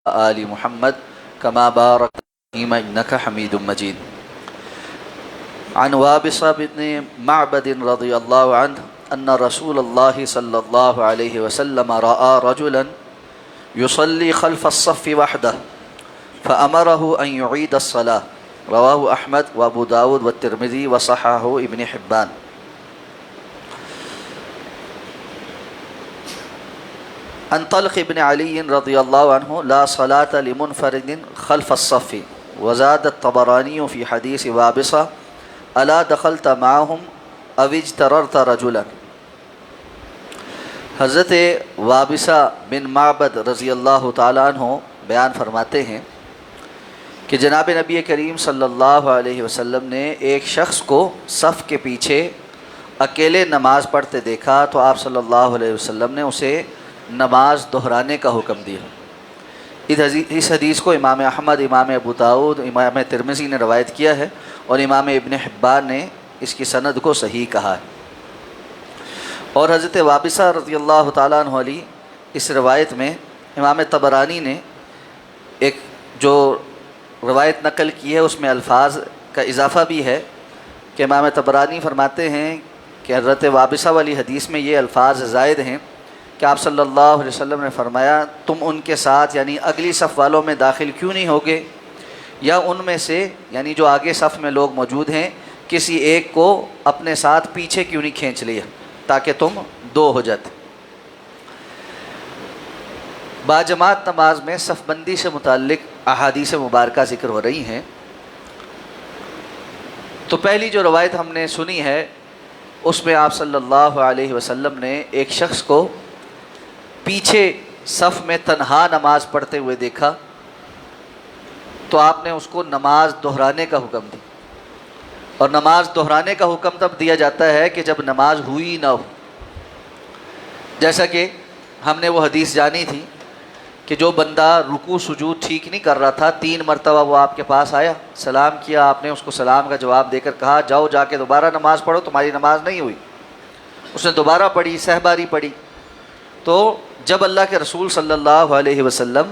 آل محمد كما باركت إنك حميد مجيد. عن وابصة بن معبد رضي الله عنه أن رسول الله صلى الله عليه وسلم رأى رجلا يصلي خلف الصف وحده فأمره أن يعيد الصلاة. رواه أحمد وأبو داود والترمذي وصححه ابن حبان. عن طلق بن علي رضي الله عنه لا صلاة لمنفرد خلف الصف. وزاد الطبراني في حديث وابصة ألا دخلت معهم أو اجتررت رجلا. حضرت وابصہ بن معبد رضی اللہ تعالیٰ عنہ بیان فرماتے ہیں کہ جناب نبی کریم صلی اللہ علیہ وسلم نے ایک شخص کو صف کے پیچھے اکیلے نماز پڑھتے دیکھا تو آپ صلی اللہ علیہ وسلم نے اسے نماز دہرانے کا حکم دیا۔ اس حدیث کو امام احمد، امام ابو داود، امام ترمذی نے روایت کیا ہے اور امام ابن حبان نے اس کی سند کو صحیح کہا ہے۔ اور حضرت وابصہ رضی اللہ تعالیٰ عنہ علی اس روایت میں امام طبرانی نے ایک جو روایت نقل کی ہے اس میں الفاظ کا اضافہ بھی ہے کہ امام طبرانی فرماتے ہیں کہ حضرت وابصہ والی حدیث میں یہ الفاظ زائد ہیں کہ آپ صلی اللہ علیہ وسلم نے فرمایا تم ان کے ساتھ یعنی اگلی صف والوں میں داخل کیوں نہیں ہوگے، یا ان میں سے یعنی جو آگے صف میں لوگ موجود ہیں کسی ایک کو اپنے ساتھ پیچھے کیوں نہیں کھینچ لیا تاکہ تم دو ہو جاتے۔ باجماعت نماز میں صف بندی سے متعلق احادیث مبارکہ ذکر ہو رہی ہیں۔ تو پہلی جو روایت ہم نے سنی ہے اس میں آپ صلی اللہ علیہ وسلم نے ایک شخص کو پیچھے صف میں تنہا نماز پڑھتے ہوئے دیکھا تو آپ نے اس کو نماز دہرانے کا حکم دیا، اور نماز دہرانے کا حکم تب دیا جاتا ہے کہ جب نماز ہوئی نہ ہو۔ جیسا کہ ہم نے وہ حدیث جانی تھی کہ جو بندہ رکوع سجود ٹھیک نہیں کر رہا تھا 3 مرتبہ وہ آپ کے پاس آیا، سلام کیا، آپ نے اس کو سلام کا جواب دے کر کہا جاؤ جا کے دوبارہ نماز پڑھو، تمہاری نماز نہیں ہوئی۔ اس نے دوبارہ پڑھی، سہباری پڑھی۔ تو جب اللہ کے رسول صلی اللہ علیہ وسلم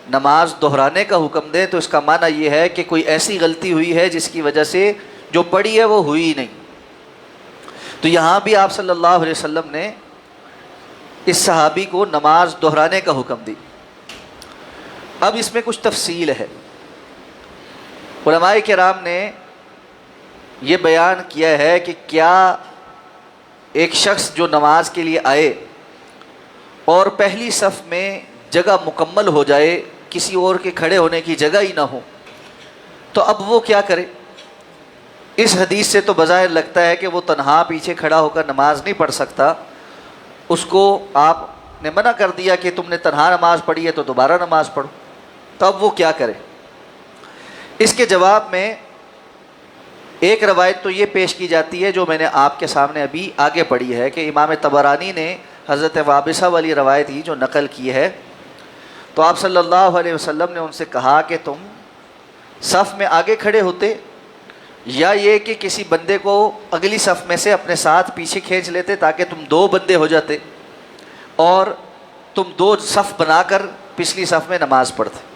نماز دہرانے کا حکم دے تو اس کا معنی یہ ہے کہ کوئی ایسی غلطی ہوئی ہے جس کی وجہ سے جو پڑھی ہے وہ ہوئی نہیں۔ تو یہاں بھی آپ صلی اللہ علیہ وسلم نے اس صحابی کو نماز دہرانے کا حکم دی۔ اب اس میں کچھ تفصیل ہے۔ علماء کرام نے یہ بیان کیا ہے کہ کیا ایک شخص جو نماز کے لیے آئے اور پہلی صف میں جگہ مکمل ہو جائے، کسی اور کے کھڑے ہونے کی جگہ ہی نہ ہو، تو اب وہ کیا کرے؟ اس حدیث سے تو بظاہر لگتا ہے کہ وہ تنہا پیچھے کھڑا ہو کر نماز نہیں پڑھ سکتا، اس کو آپ نے منع کر دیا کہ تم نے تنہا نماز پڑھی ہے تو دوبارہ نماز پڑھو، تو اب وہ کیا کرے؟ اس کے جواب میں ایک روایت تو یہ پیش کی جاتی ہے جو میں نے آپ کے سامنے ابھی آگے پڑھی ہے کہ امام طبرانی نے حضرت وابصہ والی روایت ہی جو نقل کی ہے، تو آپ صلی اللہ علیہ وسلم نے ان سے کہا کہ تم صف میں آگے کھڑے ہوتے یا یہ کہ کسی بندے کو اگلی صف میں سے اپنے ساتھ پیچھے کھینچ لیتے تاکہ تم 2 بندے ہو جاتے اور تم 2 صف بنا کر پچھلی صف میں نماز پڑھتے۔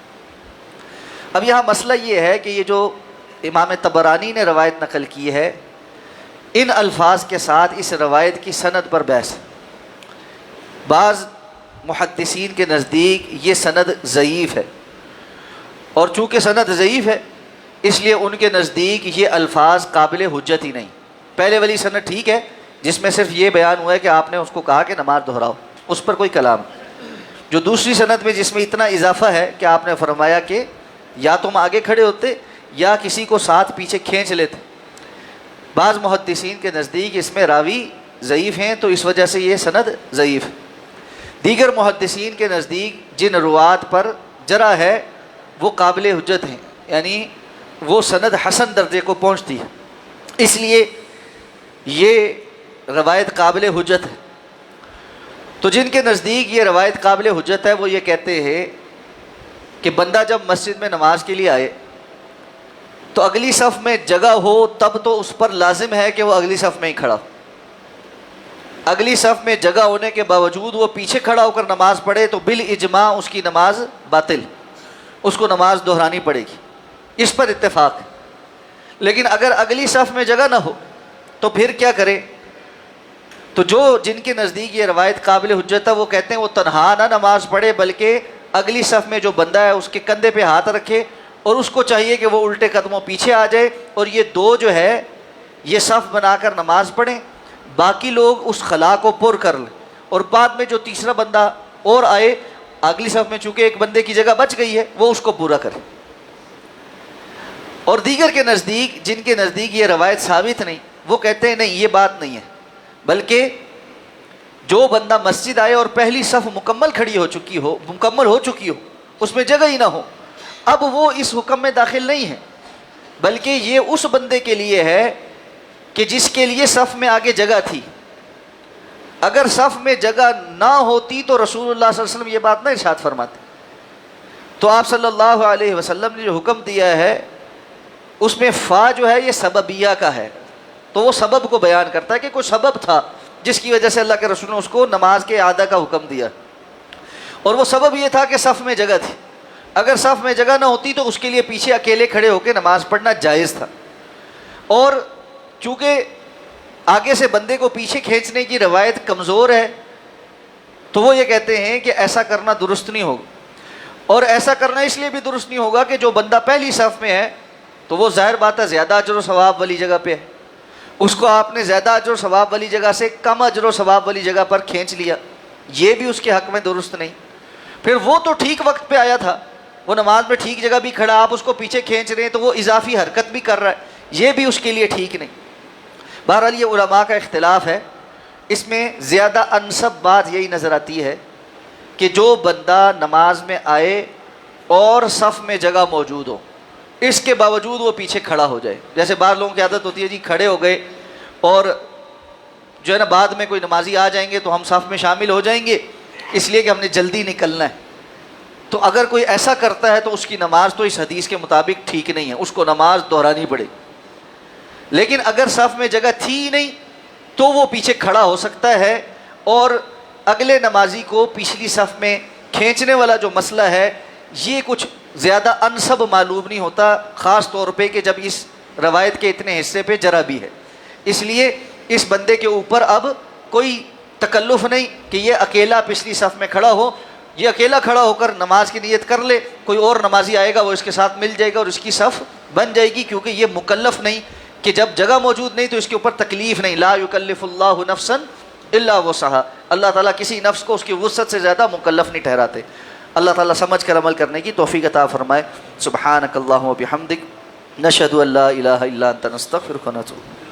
اب یہاں مسئلہ یہ ہے کہ یہ جو امام طبرانی نے روایت نقل کی ہے ان الفاظ کے ساتھ اس روایت کی سند پر بحث ہے۔ بعض محدثین کے نزدیک یہ سند ضعیف ہے، اور چونکہ سند ضعیف ہے اس لیے ان کے نزدیک یہ الفاظ قابل حجت ہی نہیں۔ پہلے والی سند ٹھیک ہے جس میں صرف یہ بیان ہوا ہے کہ آپ نے اس کو کہا کہ نماز دہراؤ، اس پر کوئی کلام۔ جو دوسری سند میں جس میں اتنا اضافہ ہے کہ آپ نے فرمایا کہ یا تم آگے کھڑے ہوتے یا کسی کو ساتھ پیچھے کھینچ لیتے، بعض محدثین کے نزدیک اس میں راوی ضعیف ہیں تو اس وجہ سے یہ سند ضعیف ہے۔ دیگر محدثین کے نزدیک جن روات پر جرح ہے وہ قابل حجت ہیں، یعنی وہ سند حسن درجے کو پہنچتی ہے، اس لیے یہ روایت قابل حجت ہے۔ تو جن کے نزدیک یہ روایت قابل حجت ہے وہ یہ کہتے ہیں کہ بندہ جب مسجد میں نماز کے لیے آئے تو اگلی صف میں جگہ ہو تب تو اس پر لازم ہے کہ وہ اگلی صف میں ہی کھڑا ہو۔ اگلی صف میں جگہ ہونے کے باوجود وہ پیچھے کھڑا ہو کر نماز پڑھے تو بالاجماع اس کی نماز باطل۔ اس کو نماز دہرانی پڑے گی، اس پر اتفاق ہے۔ لیکن اگر اگلی صف میں جگہ نہ ہو تو پھر کیا کرے؟ تو جن کے نزدیک یہ روایت قابل حجت ہے وہ کہتے ہیں وہ تنہا نہ نماز پڑھے، بلکہ اگلی صف میں جو بندہ ہے اس کے کندھے پہ ہاتھ رکھے اور اس کو چاہیے کہ وہ الٹے قدموں پیچھے آ جائے اور یہ دو جو ہے یہ صف بنا کر نماز پڑھیں، باقی لوگ اس خلا کو پر کر لیں، اور بعد میں جو تیسرا بندہ اور آئے اگلی صف میں، چونکہ ایک بندے کی جگہ بچ گئی ہے، وہ اس کو پورا کرے۔ اور دیگر کے نزدیک، جن کے نزدیک یہ روایت ثابت نہیں، وہ کہتے ہیں نہیں، یہ بات نہیں ہے، بلکہ جو بندہ مسجد آئے اور پہلی صف مکمل ہو چکی ہو، اس میں جگہ ہی نہ ہو، اب وہ اس حکم میں داخل نہیں ہے، بلکہ یہ اس بندے کے لیے ہے کہ جس کے لیے صف میں آگے جگہ تھی۔ اگر صف میں جگہ نہ ہوتی تو رسول اللہ صلی اللہ علیہ وسلم یہ بات نہ ارشاد فرماتے۔ تو آپ صلی اللہ علیہ وسلم نے جو حکم دیا ہے اس میں فا جو ہے یہ سببیہ کا ہے، تو وہ سبب کو بیان کرتا ہے کہ کوئی سبب تھا جس کی وجہ سے اللہ کے رسول نے اس کو نماز کے اعادہ کا حکم دیا، اور وہ سبب یہ تھا کہ صف میں جگہ تھی۔ اگر صف میں جگہ نہ ہوتی تو اس کے لیے پیچھے اکیلے کھڑے ہو کے نماز پڑھنا جائز تھا، اور چونکہ آگے سے بندے کو پیچھے کھینچنے کی روایت کمزور ہے تو وہ یہ کہتے ہیں کہ ایسا کرنا درست نہیں ہوگا، اور ایسا کرنا اس لیے بھی درست نہیں ہوگا کہ جو بندہ پہلی صف میں ہے تو وہ ظاہر بات ہے زیادہ اجر و ثواب والی جگہ پہ ہے، اس کو آپ نے زیادہ اجر و ثواب والی جگہ سے کم اجر و ثواب والی جگہ پر کھینچ لیا، یہ بھی اس کے حق میں درست نہیں۔ پھر وہ تو ٹھیک وقت پہ آیا تھا، وہ نماز میں ٹھیک جگہ بھی کھڑا، آپ اس کو پیچھے کھینچ رہے ہیں تو وہ اضافی حرکت بھی کر رہا ہے، یہ بھی اس کے لیے ٹھیک نہیں۔ بہرحال یہ علماء کا اختلاف ہے، اس میں زیادہ انسب بات یہی نظر آتی ہے کہ جو بندہ نماز میں آئے اور صف میں جگہ موجود ہو، اس کے باوجود وہ پیچھے کھڑا ہو جائے۔ جیسے بعض لوگوں کی عادت ہوتی ہے جی کھڑے ہو گئے اور جو ہے نا بعد میں کوئی نمازی آ جائیں گے تو ہم صف میں شامل ہو جائیں گے اس لیے کہ ہم نے جلدی نکلنا ہے، تو اگر کوئی ایسا کرتا ہے تو اس کی نماز تو اس حدیث کے مطابق ٹھیک نہیں ہے، اس کو نماز دہرانی پڑے۔ لیکن اگر صف میں جگہ تھی ہی نہیں تو وہ پیچھے کھڑا ہو سکتا ہے، اور اگلے نمازی کو پچھلی صف میں کھینچنے والا جو مسئلہ ہے یہ کچھ زیادہ انسب معلوم نہیں ہوتا، خاص طور پہ کہ جب اس روایت کے اتنے حصے پہ جرا بھی ہے۔ اس لیے اس بندے کے اوپر اب کوئی تکلف نہیں کہ یہ اکیلا پچھلی صف میں کھڑا ہو، یہ اکیلا کھڑا ہو کر نماز کی نیت کر لے، کوئی اور نمازی آئے گا وہ اس کے ساتھ مل جائے گا اور اس کی صف بن جائے گی، کیونکہ یہ مکلف نہیں کہ جب جگہ موجود نہیں تو اس کے اوپر تکلیف نہیں۔ لا یکلف اللہ نفسا الا وسعها، اللہ تعالیٰ کسی نفس کو اس کی وسعت سے زیادہ مکلف نہیں ٹھہراتے۔ اللہ تعالیٰ سمجھ کر عمل کرنے کی توفیق عطا فرمائے۔ سبحانک اللہم و بحمدک، نشہد ان لا الہ الا انت، نستغفرک و نتوب۔